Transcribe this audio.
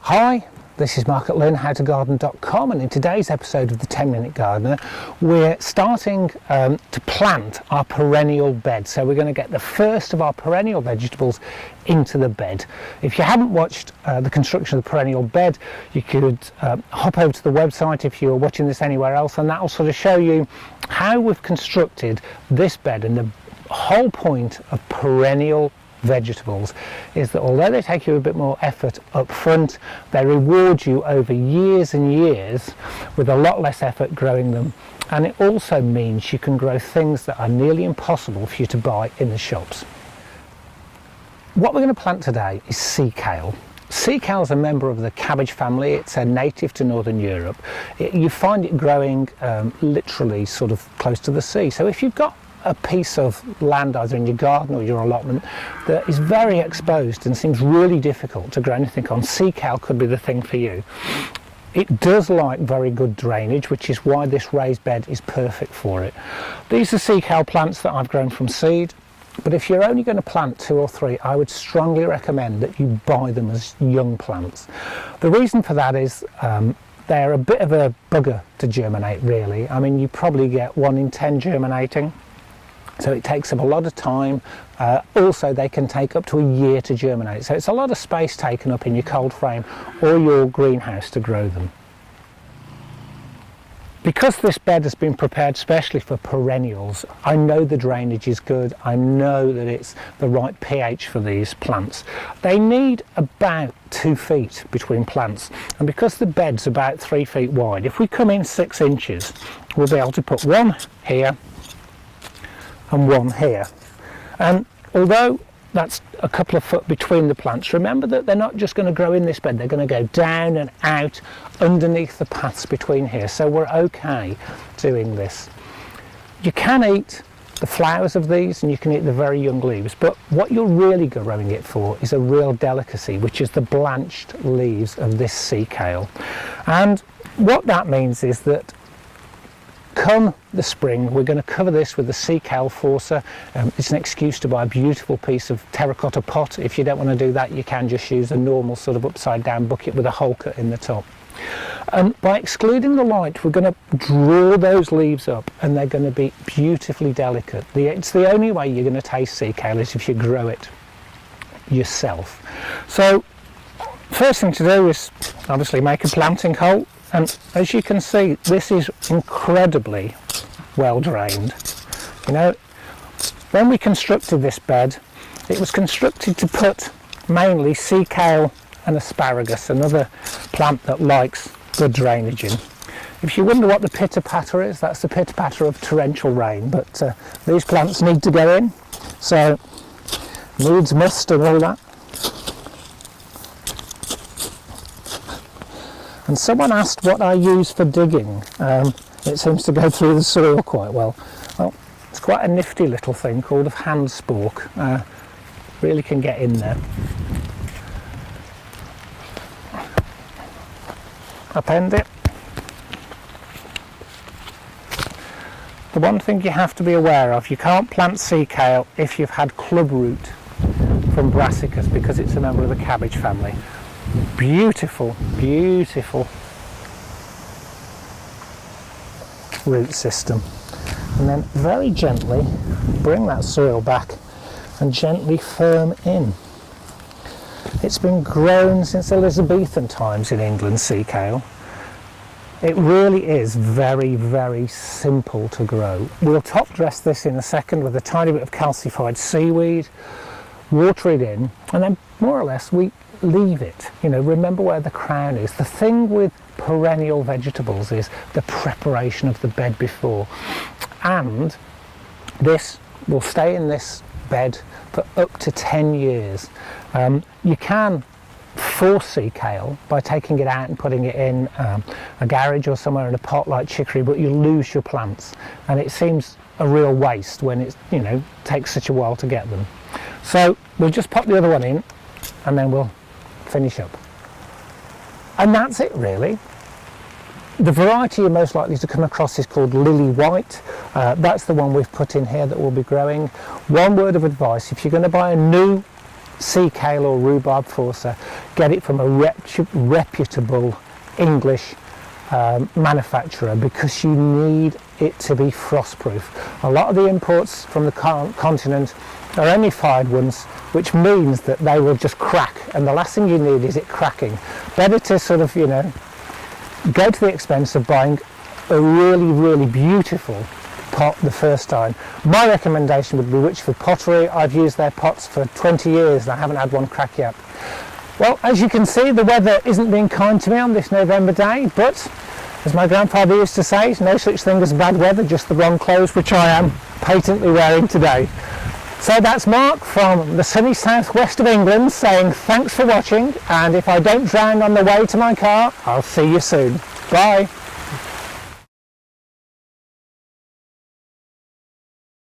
Hi, this is Mark at learnhowtogarden.com, and in today's episode of the 10-Minute Gardener we're starting to plant our perennial bed. So we're going to get the first of our perennial vegetables into the bed. If you haven't watched the construction of the perennial bed, you could hop over to the website if you're watching this anywhere else, and that will sort of show you how we've constructed this bed. And the whole point of perennial vegetables is that although they take you a bit more effort up front, they reward you over years and years with a lot less effort growing them. And it also means you can grow things that are nearly impossible for you to buy in the shops. What we're going to plant today is sea kale. Sea kale is a member of the cabbage family. It's a native to Northern Europe. You find it growing literally sort of close to the sea. So if you've got a piece of land either in your garden or your allotment that is very exposed and seems really difficult to grow anything on, sea kale could be the thing for you. It does like very good drainage, which is why this raised bed is perfect for it. These are sea kale plants that I've grown from seed, but if you're only going to plant 2 or 3, I would strongly recommend that you buy them as young plants. The reason for that is they're a bit of a bugger to germinate, really. I mean, you probably get 1 in 10 germinating. So it takes up a lot of time. Also, they can take up to a year to germinate. So it's a lot of space taken up in your cold frame or your greenhouse to grow them. Because this bed has been prepared specially for perennials, I know the drainage is good. I know that it's the right pH for these plants. They need about 2 feet between plants. And because the bed's about 3 feet wide, if we come in 6 inches, we'll be able to put 1 here and 1 here. And although that's a couple of foot between the plants, remember that they're not just going to grow in this bed, they're going to go down and out underneath the paths between here. So we're okay doing this. You can eat the flowers of these and you can eat the very young leaves, but what you're really growing it for is a real delicacy, which is the blanched leaves of this sea kale. And what that means is that come the spring, we're going to cover this with the sea kale forcer. It's an excuse to buy a beautiful piece of terracotta pot. If you don't want to do that, you can just use a normal sort of upside down bucket with a hole cut in the top. And by excluding the light, we're going to draw those leaves up and they're going to be beautifully delicate. It's the only way you're going to taste sea kale is if you grow it yourself. So first thing to do is obviously make a planting hole. And as you can see, this is incredibly well drained. You know, when we constructed this bed, it was constructed to put mainly sea kale and asparagus, another plant that likes good drainage in. If you wonder what the pitter-patter is, that's the pitter-patter of torrential rain, but these plants need to go in, so needs must and all that. And someone asked what I use for digging. It seems to go through the soil quite well. Well, it's quite a nifty little thing called a hand spork. Really can get in there. Upend it. The one thing you have to be aware of, you can't plant sea kale if you've had clubroot from brassicas, because it's a member of the cabbage family. Beautiful, beautiful root system. And then very gently bring that soil back and gently firm in. It's been grown since Elizabethan times in England, sea kale. It really is very, very simple to grow. We'll top dress this in a second with a tiny bit of calcified seaweed, water it in, and then more or less we leave it. You know, remember where the crown is. The thing with perennial vegetables is the preparation of the bed before, and this will stay in this bed for up to 10 years. You can force sea kale by taking it out and putting it in a garage or somewhere in a pot like chicory, but you lose your plants and it seems a real waste when it, you know, takes such a while to get them. So we'll just pop the other one in and then we'll finish up. And that's it really. The variety you're most likely to come across is called Lily White. That's the one we've put in here that will be growing. One word of advice: if you're going to buy a new Seakale or Rhubarb Forcer, get it from a reputable English manufacturer, because you need it to be frost proof. A lot of the imports from the continent are only fired ones, which means that they will just crack, and the last thing you need is it cracking. Better to sort of, you know, go to the expense of buying a really beautiful pot the first time. My recommendation would be Richford Pottery. I've used their pots for 20 years and I haven't had one crack yet. Well, as you can see, the weather isn't being kind to me on this November day, but as my grandfather used to say, no such thing as bad weather, just the wrong clothes, which I am patently wearing today. So that's Mark from the sunny southwest of England saying thanks for watching, and if I don't drown on the way to my car, I'll see you soon. Bye.